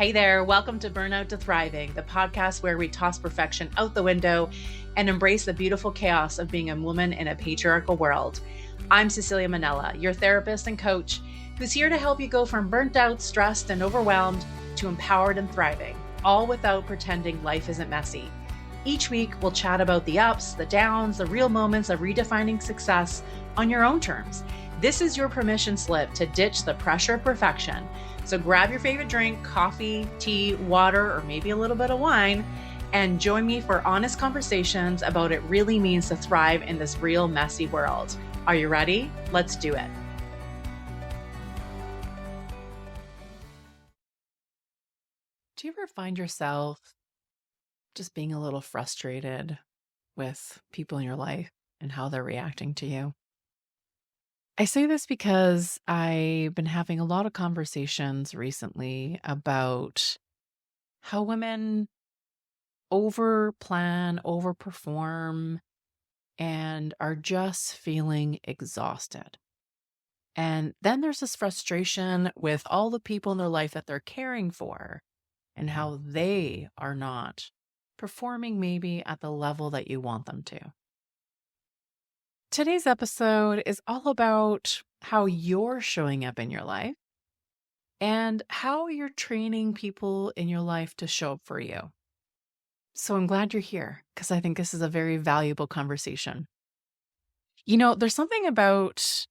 Hey there, welcome to Burnout to Thriving, the podcast where we toss perfection out the window and embrace the beautiful chaos of being a woman in a patriarchal world. I'm Cecilia Mannella, your therapist and coach, who's here to help you go from burnt out, stressed, and overwhelmed to empowered and thriving, all without pretending life isn't messy. Each week, we'll chat about the ups, the downs, the real moments of redefining success on your own terms. This is your permission slip to ditch the pressure of perfection. So grab your favorite drink, coffee, tea, water, or maybe a little bit of wine, and join me for honest conversations about what it really means to thrive in this real messy world. Are you ready? Let's do it. Do you ever find yourself just being a little frustrated with people in your life and how they're reacting to you? I say this because I've been having a lot of conversations recently about how women over plan, overperform, and are just feeling exhausted. And then there's this frustration with all the people in their life that they're caring for and how they are not performing maybe at the level that you want them to. Today's episode is all about how you're showing up in your life and how you're training people in your life to show up for you. So I'm glad you're here because I think this is a very valuable conversation. You know, there's something about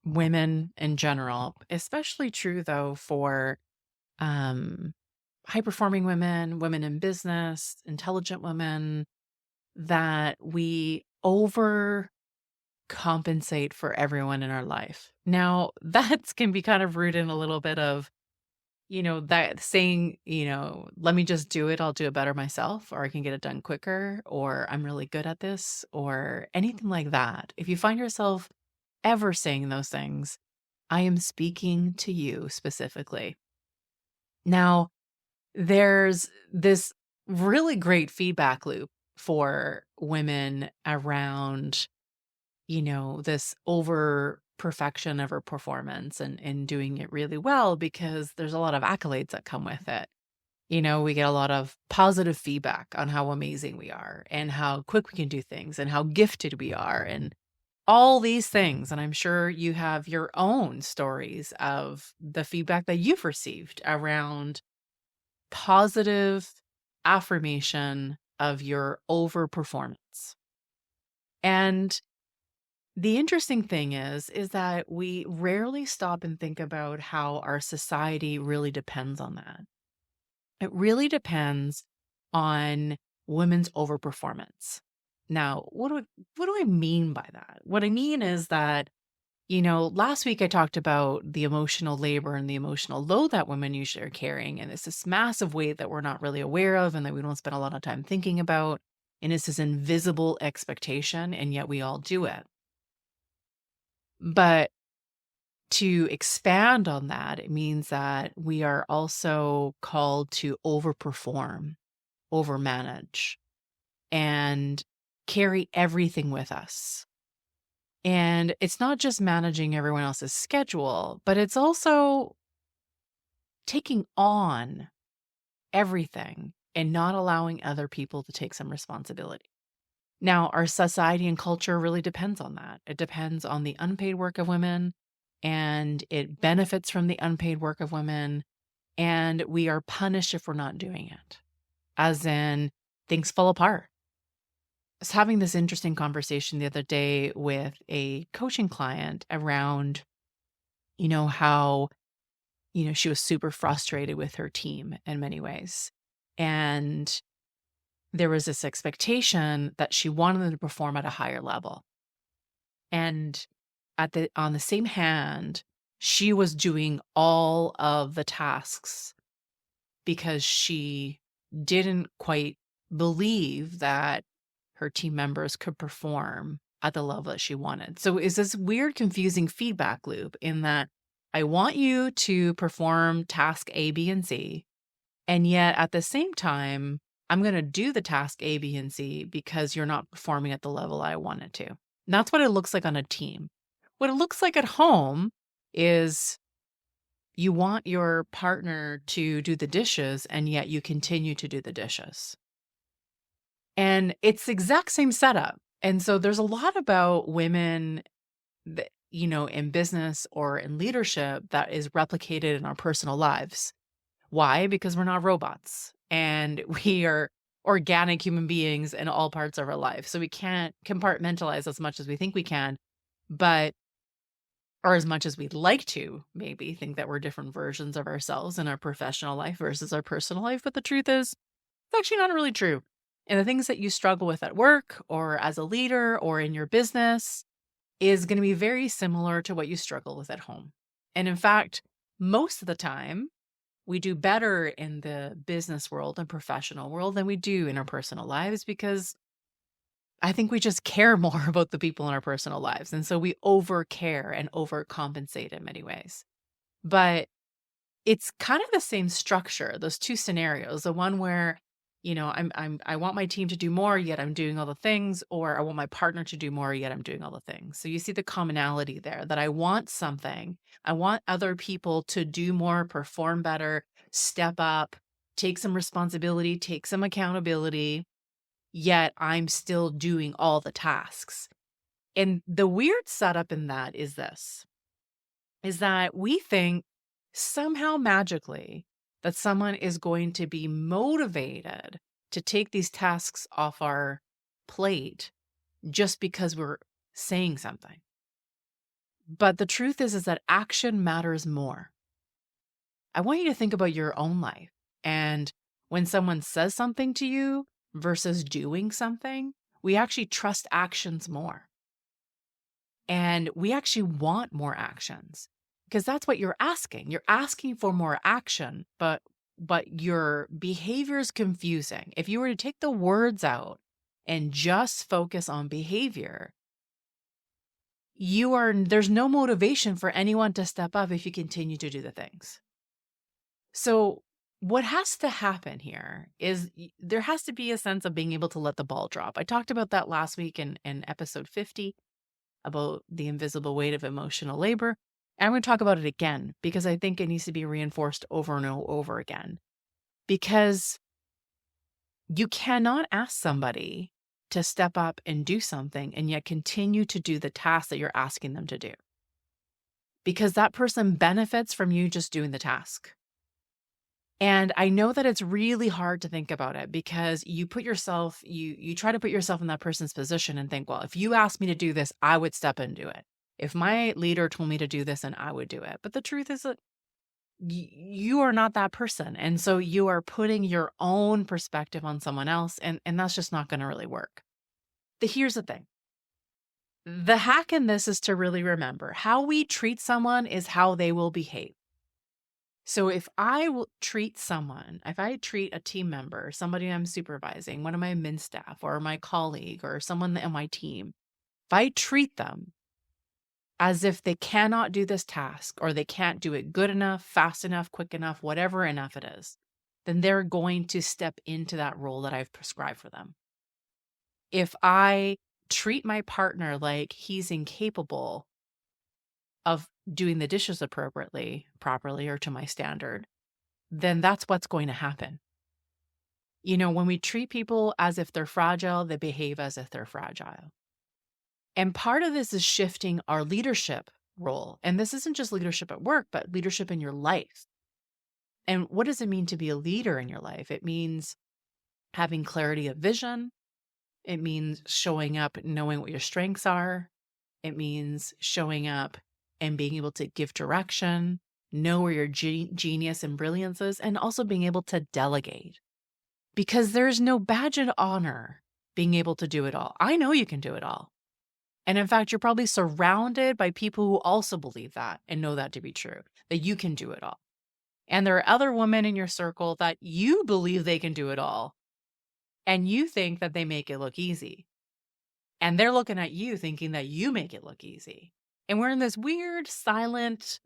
women in general, especially true though for high performing women, women in business, intelligent women, that we overcompensate for everyone in our life. Now, that can be kind of rooted in a little bit of, that saying, let me just do it. I'll do it better myself, or I can get it done quicker, or I'm really good at this, or anything like that. If you find yourself ever saying those things, I am speaking to you specifically. Now, there's this really great feedback loop for women around, this over perfection of her performance and doing it really well, because there's a lot of accolades that come with it. We get a lot of positive feedback on how amazing we are and how quick we can do things and how gifted we are and all these things. And I'm sure you have your own stories of the feedback that you've received around positive affirmation of your overperformance. And the interesting thing is that we rarely stop and think about how our society really depends on that. It really depends on women's overperformance. Now, what do I mean by that? What I mean is that, last week I talked about the emotional labor and the emotional load that women usually are carrying. And it's this massive weight that we're not really aware of and that we don't spend a lot of time thinking about. And it's this invisible expectation, and yet we all do it. But to expand on that, it means that we are also called to overperform, overmanage, and carry everything with us. And it's not just managing everyone else's schedule, but it's also taking on everything and not allowing other people to take some responsibility. Now, our society and culture really depends on that. It depends on the unpaid work of women, and it benefits from the unpaid work of women, and we are punished if we're not doing it, as in things fall apart. I was having this interesting conversation the other day with a coaching client around, how, she was super frustrated with her team in many ways. And there was this expectation that she wanted them to perform at a higher level. And on the same hand, she was doing all of the tasks because she didn't quite believe that her team members could perform at the level that she wanted. So it's this weird, confusing feedback loop in that I want you to perform task A, B, and C. And yet at the same time, I'm going to do the task A, B, and C because you're not performing at the level I wanted to. And that's what it looks like on a team. What it looks like at home is You want your partner to do the dishes, and yet you continue to do the dishes. And it's the exact same setup. And so there's a lot about women that, in business or in leadership that is replicated in our personal lives. Why? Because we're not robots and we are organic human beings in all parts of our life. So we can't compartmentalize as much as we think we can, but or as much as we'd like to, maybe think that we're different versions of ourselves in our professional life versus our personal life. But the truth is, it's actually not really true. And the things that you struggle with at work or as a leader or in your business is going to be very similar to what you struggle with at home. And in fact, most of the time, we do better in the business world and professional world than we do in our personal lives because I think we just care more about the people in our personal lives. And so we over care and overcompensate in many ways. But it's kind of the same structure, those two scenarios. The one where, I want my team to do more, yet I'm doing all the things, or I want my partner to do more, yet I'm doing all the things. So you see the commonality there that I want something. I want other people to do more, perform better, step up, take some responsibility, take some accountability, yet I'm still doing all the tasks. And the weird setup in that is that we think somehow magically that someone is going to be motivated to take these tasks off our plate just because we're saying something. But the truth is that action matters more. I want you to think about your own life. And when someone says something to you versus doing something, we actually trust actions more. And we actually want more actions because that's what you're asking. You're asking for more action, but your behavior is confusing. If you were to take the words out and just focus on behavior, there's no motivation for anyone to step up if you continue to do the things. So what has to happen here is there has to be a sense of being able to let the ball drop. I talked about that last week in episode 50 about the invisible weight of emotional labor. And I'm going to talk about it again because I think it needs to be reinforced over and over again. Because you cannot ask somebody to step up and do something and yet continue to do the task that you're asking them to do. Because that person benefits from you just doing the task. And I know that it's really hard to think about it because you try to put yourself in that person's position and think, well, if you asked me to do this, I would step in and do it. If my leader told me to do this, then I would do it. But the truth is that you are not that person. And so you are putting your own perspective on someone else, and that's just not going to really work. Here's the thing. The hack in this is to really remember how we treat someone is how they will behave. So if I treat a team member, somebody I'm supervising, one of my admin staff or my colleague or someone on my team, if I treat them as if they cannot do this task or they can't do it good enough, fast enough, quick enough, whatever enough it is, then they're going to step into that role that I've prescribed for them. If I treat my partner like he's incapable of doing the dishes properly, or to my standard, then that's what's going to happen. When we treat people as if they're fragile, they behave as if they're fragile. And part of this is shifting our leadership role. And this isn't just leadership at work, but leadership in your life. And what does it mean to be a leader in your life? It means having clarity of vision. It means showing up, knowing what your strengths are. It means showing up and being able to give direction, know where your genius and brilliance is, and also being able to delegate. Because there's no badge of honor being able to do it all. I know you can do it all. And in fact, you're probably surrounded by people who also believe that and know that to be true, that you can do it all. And there are other women in your circle that you believe they can do it all. And you think that they make it look easy. And they're looking at you thinking that you make it look easy. And we're in this weird, silent,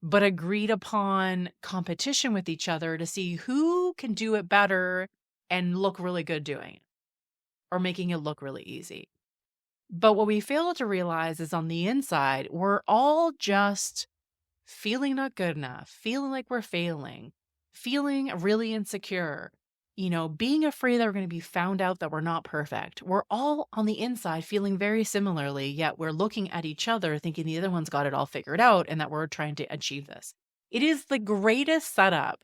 but agreed upon competition with each other to see who can do it better and look really good doing it or making it look really easy. But what we fail to realize is on the inside, we're all just feeling not good enough, feeling like we're failing, feeling really insecure, being afraid that we're going to be found out that we're not perfect. We're all on the inside feeling very similarly, yet we're looking at each other thinking the other one's got it all figured out and that we're trying to achieve this. It is the greatest setup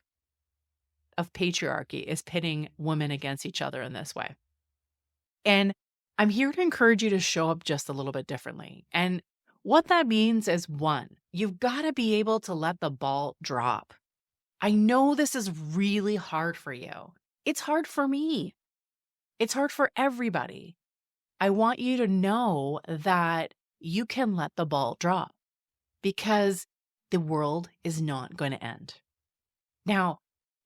of patriarchy, is pitting women against each other in this way. And I'm here to encourage you to show up just a little bit differently. And what that means is, one, you've got to be able to let the ball drop. I know this is really hard for you. It's hard for me. It's hard for everybody. I want you to know that you can let the ball drop because the world is not going to end. Now,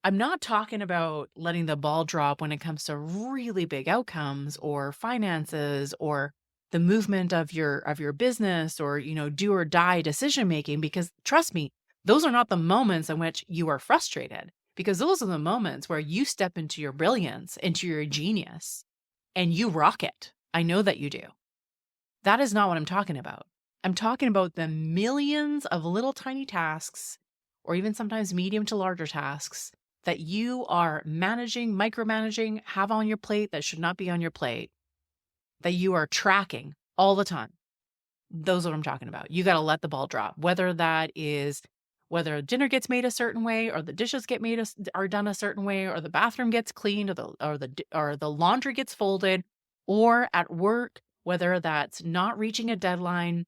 I'm not talking about letting the ball drop when it comes to really big outcomes or finances or the movement of your business or, do or die decision making, because trust me, those are not the moments in which you are frustrated, because those are the moments where you step into your brilliance, into your genius, and you rock it. I know that you do. That is not what I'm talking about. I'm talking about the millions of little tiny tasks, or even sometimes medium to larger tasks, that you are managing, micromanaging, have on your plate that should not be on your plate, that you are tracking all the time. Those are what I'm talking about. You got to let the ball drop, whether dinner gets made a certain way, or the dishes are done a certain way, or the bathroom gets cleaned, or the laundry gets folded, or at work, whether that's not reaching a deadline,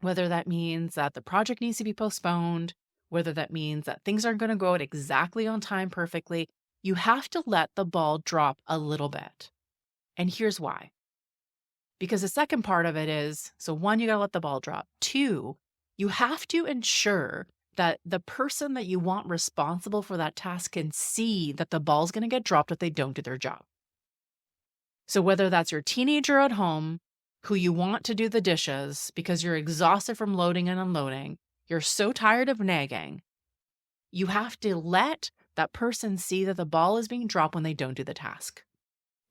whether that means that the project needs to be postponed, whether that means that things aren't going to go out exactly on time perfectly. You have to let the ball drop a little bit. And here's why. Because the second part of it is, so one, you got to let the ball drop. Two, you have to ensure that the person that you want responsible for that task can see that the ball's going to get dropped if they don't do their job. So whether that's your teenager at home who you want to do the dishes because you're exhausted from loading and unloading, you're so tired of nagging, you have to let that person see that the ball is being dropped when they don't do the task.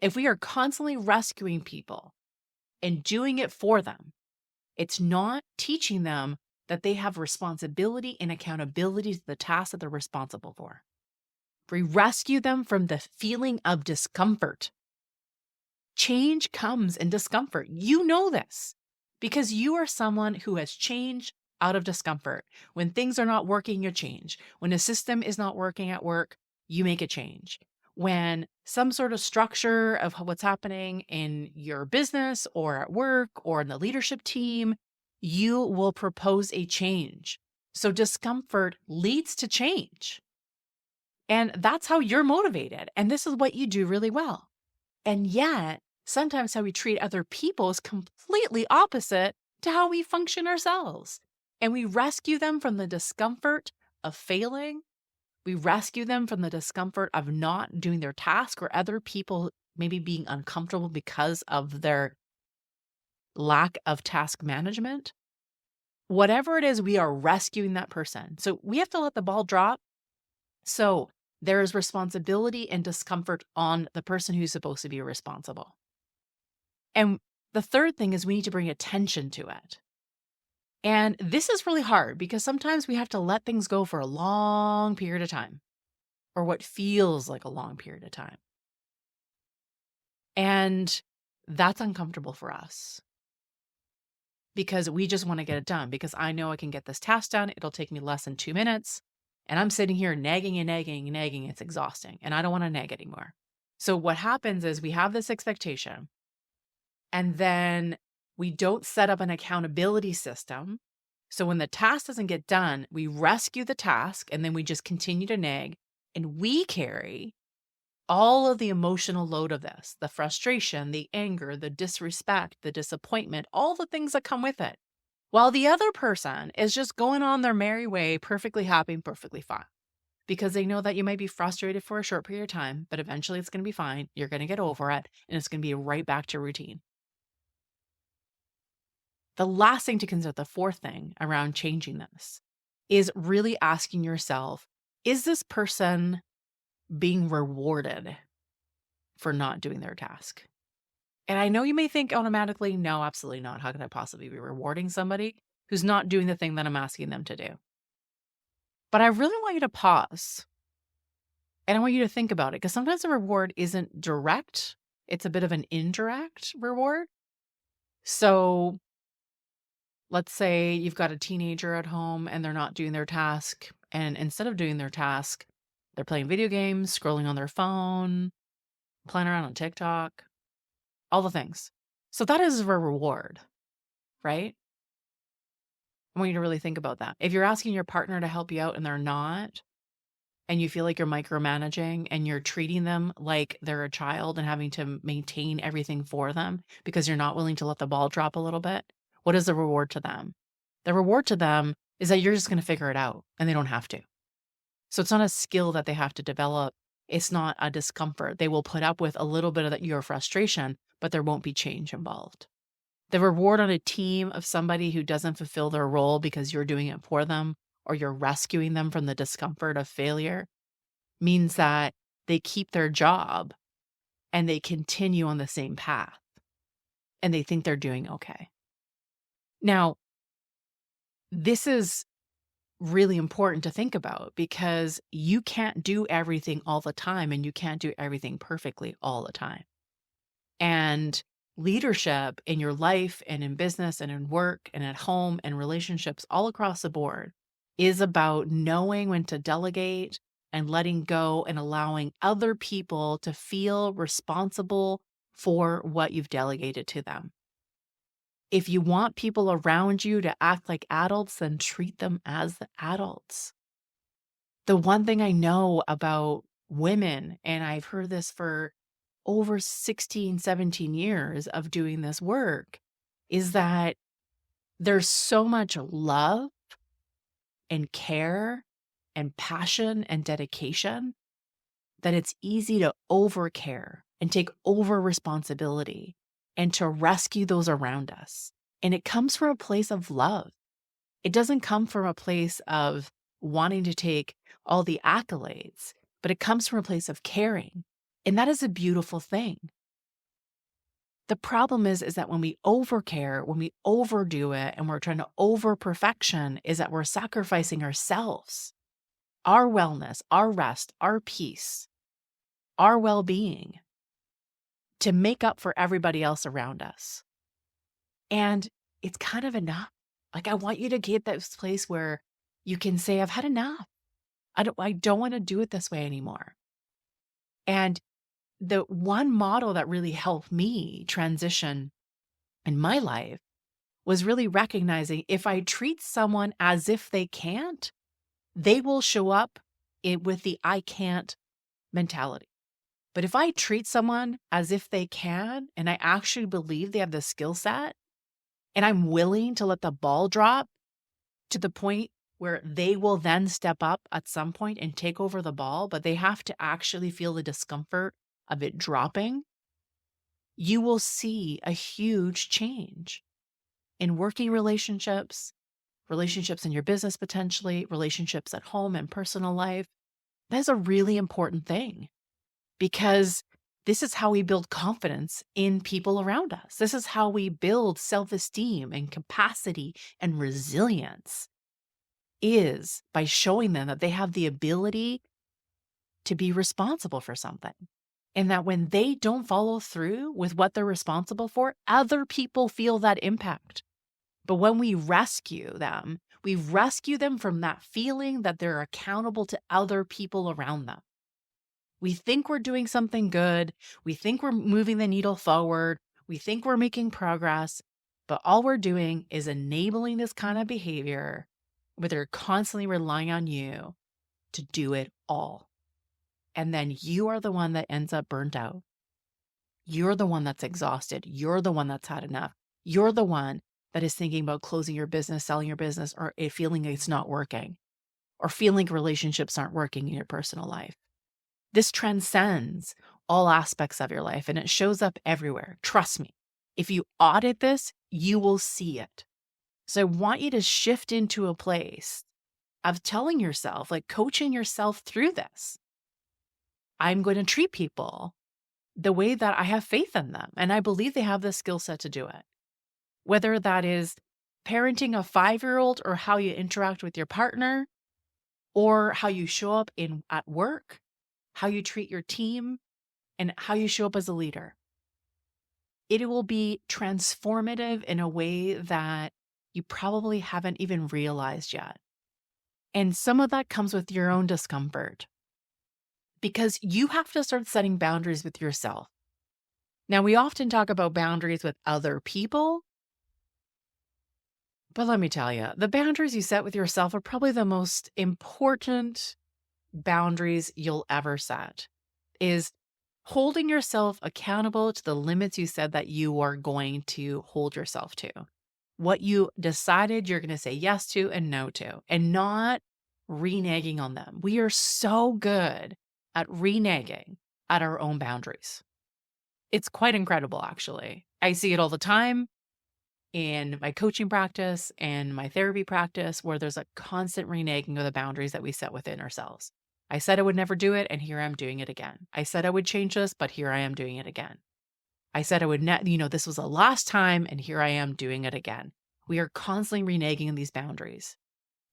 If we are constantly rescuing people and doing it for them, it's not teaching them that they have responsibility and accountability to the task that they're responsible for. We rescue them from the feeling of discomfort. Change comes in discomfort. You know this because you are someone who has changed out of discomfort. When things are not working, you change. When a system is not working at work, you make a change. When some sort of structure of what's happening in your business or at work or in the leadership team, you will propose a change. So discomfort leads to change. And that's how you're motivated. And this is what you do really well. And yet, sometimes how we treat other people is completely opposite to how we function ourselves. And we rescue them from the discomfort of failing. We rescue them from the discomfort of not doing their task, or other people maybe being uncomfortable because of their lack of task management. Whatever it is, we are rescuing that person. So we have to let the ball drop. So there is responsibility and discomfort on the person who's supposed to be responsible. And the third thing is we need to bring attention to it. And this is really hard because sometimes we have to let things go for a long period of time, or what feels like a long period of time. And that's uncomfortable for us because we just want to get it done, because I know I can get this task done. It'll take me less than 2 minutes. And I'm sitting here nagging and nagging and nagging. It's exhausting. And I don't want to nag anymore. So what happens is we have this expectation, and then we don't set up an accountability system. So when the task doesn't get done, we rescue the task and then we just continue to nag. And we carry all of the emotional load of this, the frustration, the anger, the disrespect, the disappointment, all the things that come with it. While the other person is just going on their merry way, perfectly happy and perfectly fine. Because they know that you might be frustrated for a short period of time, but eventually it's going to be fine. You're going to get over it, and it's going to be right back to routine. The last thing to consider, the fourth thing around changing this, is really asking yourself, is this person being rewarded for not doing their task? And I know you may think automatically, no, absolutely not. How could I possibly be rewarding somebody who's not doing the thing that I'm asking them to do? But I really want you to pause and I want you to think about it, because sometimes the reward isn't direct. It's a bit of an indirect reward. So let's say you've got a teenager at home and they're not doing their task. And instead of doing their task, they're playing video games, scrolling on their phone, playing around on TikTok, all the things. So that is a reward, right? I want you to really think about that. If you're asking your partner to help you out and they're not, and you feel like you're micromanaging and you're treating them like they're a child and having to maintain everything for them because you're not willing to let the ball drop a little bit, what is the reward to them? The reward to them is that you're just going to figure it out and they don't have to. So it's not a skill that they have to develop. It's not a discomfort. They will put up with a little bit of your frustration, but there won't be change involved. The reward on a team of somebody who doesn't fulfill their role because you're doing it for them or you're rescuing them from the discomfort of failure means that they keep their job and they continue on the same path and they think they're doing okay. Now, this is really important to think about because you can't do everything all the time and you can't do everything perfectly all the time. And leadership in your life and in business and in work and at home and relationships all across the board is about knowing when to delegate and letting go and allowing other people to feel responsible for what you've delegated to them. If you want people around you to act like adults, then treat them as the adults. The one thing I know about women, and I've heard this for over 16, 17 years of doing this work, is that there's so much love and care and passion and dedication that it's easy to overcare and take over responsibility and to rescue those around us. And it comes from a place of love. It doesn't come from a place of wanting to take all the accolades, but it comes from a place of caring. And that is a beautiful thing. The problem is that when we overcare, when we overdo it, and we're trying to over perfection, is that we're sacrificing ourselves, our wellness, our rest, our peace, our well-being to make up for everybody else around us. And it's kind of enough. Like, I want you to get this place where you can say, I've had enough. I don't want to do it this way anymore. And the one model that really helped me transition in my life was really recognizing if I treat someone as if they can't, they will show up with the I can't mentality. But if I treat someone as if they can, and I actually believe they have the skill set, and I'm willing to let the ball drop to the point where they will then step up at some point and take over the ball, but they have to actually feel the discomfort of it dropping, you will see a huge change in working relationships, relationships in your business potentially, relationships at home and personal life. That's a really important thing because this is how we build confidence in people around us. This is how we build self-esteem and capacity and resilience, is by showing them that they have the ability to be responsible for something. And that when they don't follow through with what they're responsible for, other people feel that impact. But when we rescue them from that feeling that they're accountable to other people around them. We think we're doing something good. We think we're moving the needle forward. We think we're making progress. But all we're doing is enabling this kind of behavior where they're constantly relying on you to do it all. And then you are the one that ends up burnt out. You're the one that's exhausted. You're the one that's had enough. You're the one that is thinking about closing your business, selling your business, or feeling it's not working, or feeling relationships aren't working in your personal life. This transcends all aspects of your life and it shows up everywhere. Trust me. If you audit this, you will see it. So I want you to shift into a place of telling yourself, like coaching yourself through this. I'm going to treat people the way that I have faith in them. And I believe they have the skill set to do it. Whether that is parenting a 5-year-old or how you interact with your partner, or how you show up at work, how you treat your team, and how you show up as a leader. It will be transformative in a way that you probably haven't even realized yet. And some of that comes with your own discomfort because you have to start setting boundaries with yourself. Now, we often talk about boundaries with other people, but let me tell you, the boundaries you set with yourself are probably the most important boundaries you'll ever set. Is holding yourself accountable to the limits you said that you are going to hold yourself to. What you decided you're going to say yes to and no to, and not reneging on them. We are so good at reneging at our own boundaries. It's quite incredible, actually. I see it all the time in my coaching practice and my therapy practice where there's a constant reneging of the boundaries that we set within ourselves. I said I would never do it, and here I'm doing it again. I said I would change this, but here I am doing it again. I said I would this was the last time, and here I am doing it again. We are constantly reneging on these boundaries.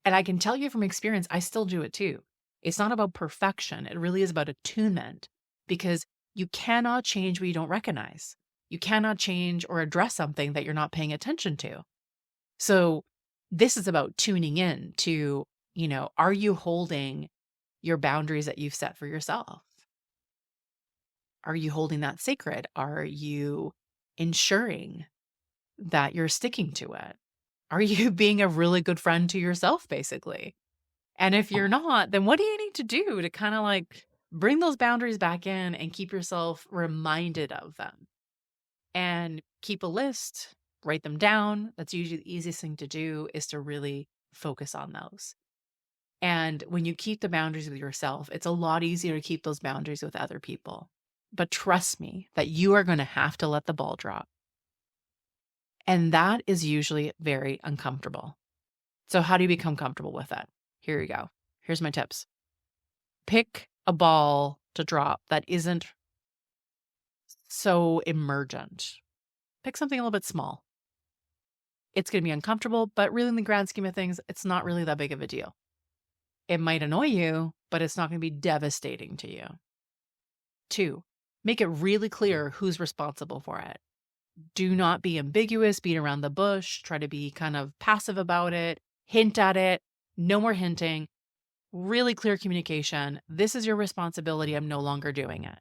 And I can tell you from experience, I still do it too. It's not about perfection. It really is about attunement, because you cannot change what you don't recognize. You cannot change or address something that you're not paying attention to. So this is about tuning in to, are you holding your boundaries that you've set for yourself? Are you holding that sacred? Are you ensuring that you're sticking to it? Are you being a really good friend to yourself, basically? And if you're not, then what do you need to do to kind of like bring those boundaries back in and keep yourself reminded of them? And keep a list, write them down. That's usually the easiest thing to do, is to really focus on those. And when you keep the boundaries with yourself, it's a lot easier to keep those boundaries with other people. But trust me that you are going to have to let the ball drop. And that is usually very uncomfortable. So how do you become comfortable with it? Here you go. Here's my tips. Pick a ball to drop that isn't so emergent. Pick something a little bit small. It's going to be uncomfortable, but really in the grand scheme of things, it's not really that big of a deal. It might annoy you, but it's not going to be devastating to you. 2, make it really clear who's responsible for it. Do not be ambiguous, beat around the bush, try to be kind of passive about it, hint at it. No more hinting. Really clear communication. This is your responsibility. I'm no longer doing it.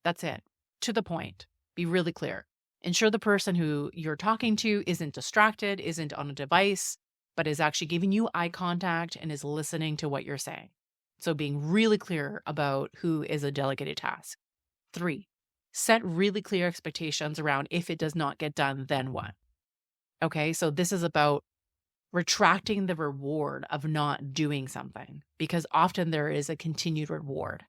That's it. To the point. Be really clear. Ensure the person who you're talking to isn't distracted, isn't on a device, but is actually giving you eye contact and is listening to what you're saying. So being really clear about who is a delegated task. 3, set really clear expectations around if it does not get done, then what? Okay, so this is about retracting the reward of not doing something, because often there is a continued reward.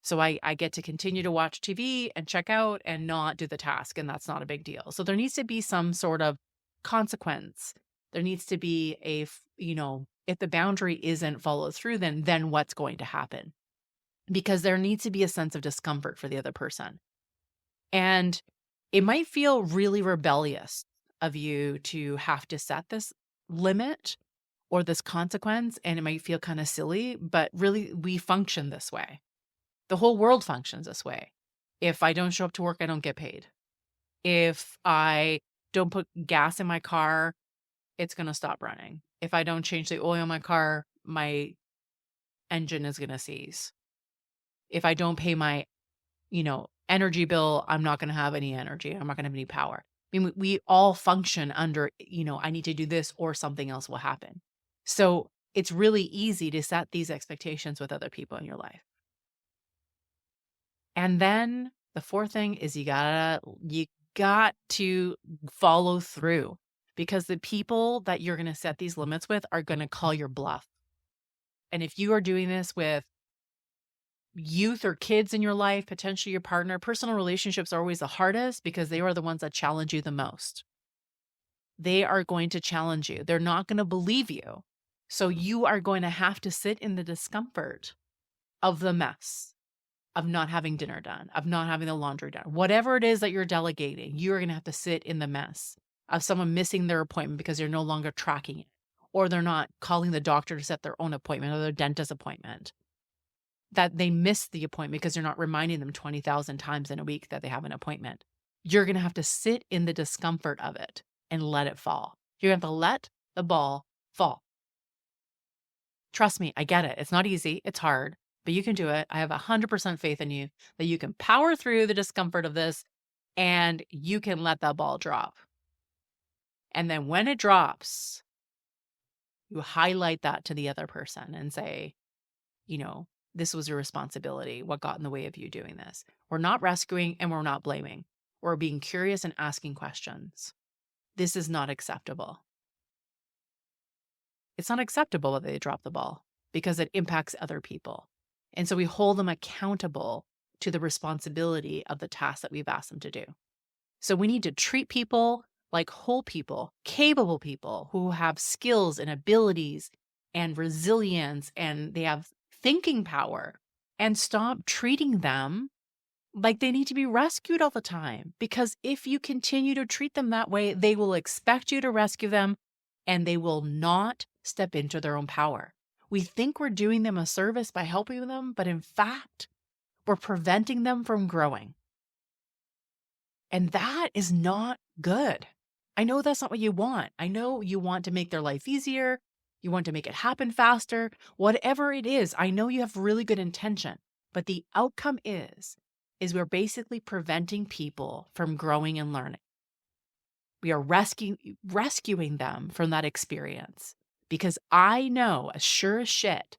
So I get to continue to watch TV and check out and not do the task, and that's not a big deal. So there needs to be some sort of consequence. There needs to be if the boundary isn't followed through, then what's going to happen? Because there needs to be a sense of discomfort for the other person. And it might feel really rebellious of you to have to set this limit or this consequence, and it might feel kind of silly, but really we function this way. The whole world functions this way. If I don't show up to work, I don't get paid. If I don't put gas in my car, it's going to stop running. If I don't change the oil in my car, my engine is going to seize. If I don't pay my, energy bill, I'm not going to have any energy. I'm not going to have any power. I mean, we all function under, I need to do this or something else will happen. So it's really easy to set these expectations with other people in your life. And then the 4th thing is you got to follow through, because the people that you're going to set these limits with are going to call your bluff. And if you are doing this with youth or kids in your life, potentially your partner, personal relationships are always the hardest because they are the ones that challenge you the most. They are going to challenge you. They're not going to believe you. So you are going to have to sit in the discomfort of the mess, of not having dinner done, of not having the laundry done. Whatever it is that you're delegating, you're going to have to sit in the mess of someone missing their appointment because you're no longer tracking it, or they're not calling the doctor to set their own appointment or their dentist appointment, that they missed the appointment because you're not reminding them 20,000 times in a week that they have an appointment. You're going to have to sit in the discomfort of it and let it fall. You're going to have to let the ball fall. Trust me, I get it. It's not easy. It's hard, but you can do it. I have 100% faith in you that you can power through the discomfort of this and you can let that ball drop. And then when it drops, you highlight that to the other person and say, this was your responsibility. What got in the way of you doing this? We're not rescuing and we're not blaming. We're being curious and asking questions. This is not acceptable. It's not acceptable that they drop the ball because it impacts other people. And so we hold them accountable to the responsibility of the task that we've asked them to do. So we need to treat people like whole people, capable people who have skills and abilities and resilience, and they have thinking power, and stop treating them like they need to be rescued all the time. Because if you continue to treat them that way, they will expect you to rescue them and they will not step into their own power. We think we're doing them a service by helping them, but in fact, we're preventing them from growing. And that is not good. I know that's not what you want. I know you want to make their life easier. You want to make it happen faster. Whatever it is, I know you have really good intention. But the outcome is we're basically preventing people from growing and learning. We are rescuing them from that experience. Because I know as sure as shit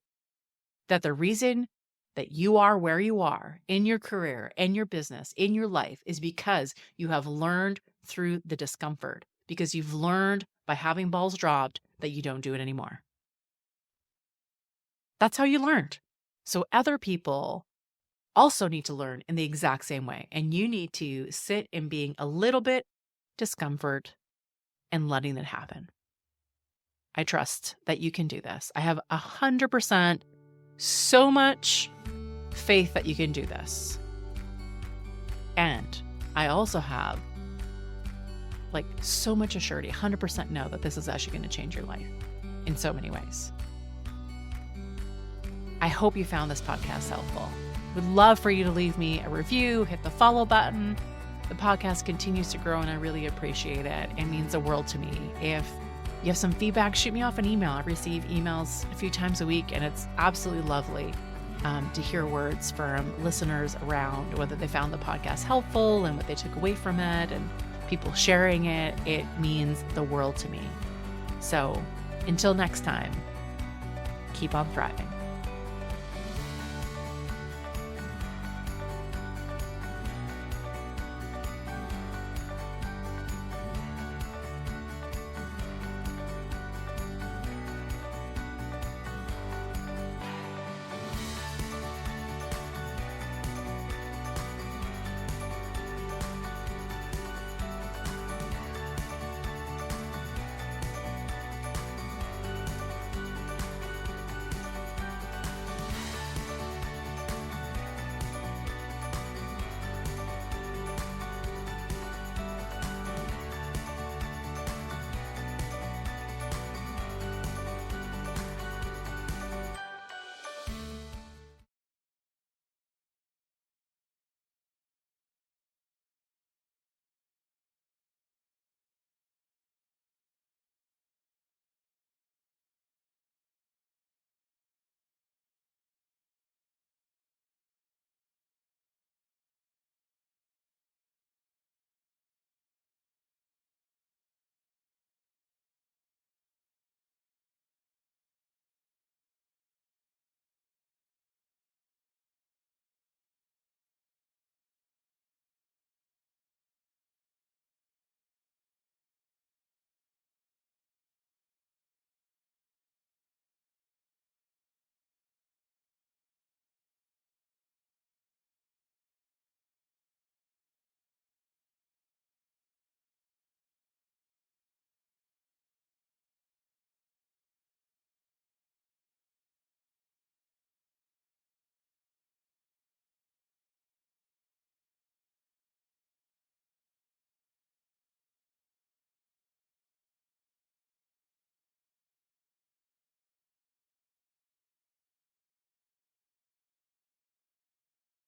that the reason that you are where you are in your career, in your business, in your life is because you have learned through the discomfort, because you've learned by having balls dropped that you don't do it anymore. That's how you learned. So other people also need to learn in the exact same way. And you need to sit in being a little bit discomfort and letting it happen. I trust that you can do this. I have 100% so much faith that you can do this. And I also have so much assurity, 100% know that this is actually going to change your life in so many ways. I hope you found this podcast helpful. Would love for you to leave me a review, hit the follow button. The podcast continues to grow and I really appreciate it. It means the world to me. If you have some feedback, shoot me off an email. I receive emails a few times a week and it's absolutely lovely to hear words from listeners around whether they found the podcast helpful and what they took away from it, and people sharing it. It means the world to me. So until next time, keep on thriving.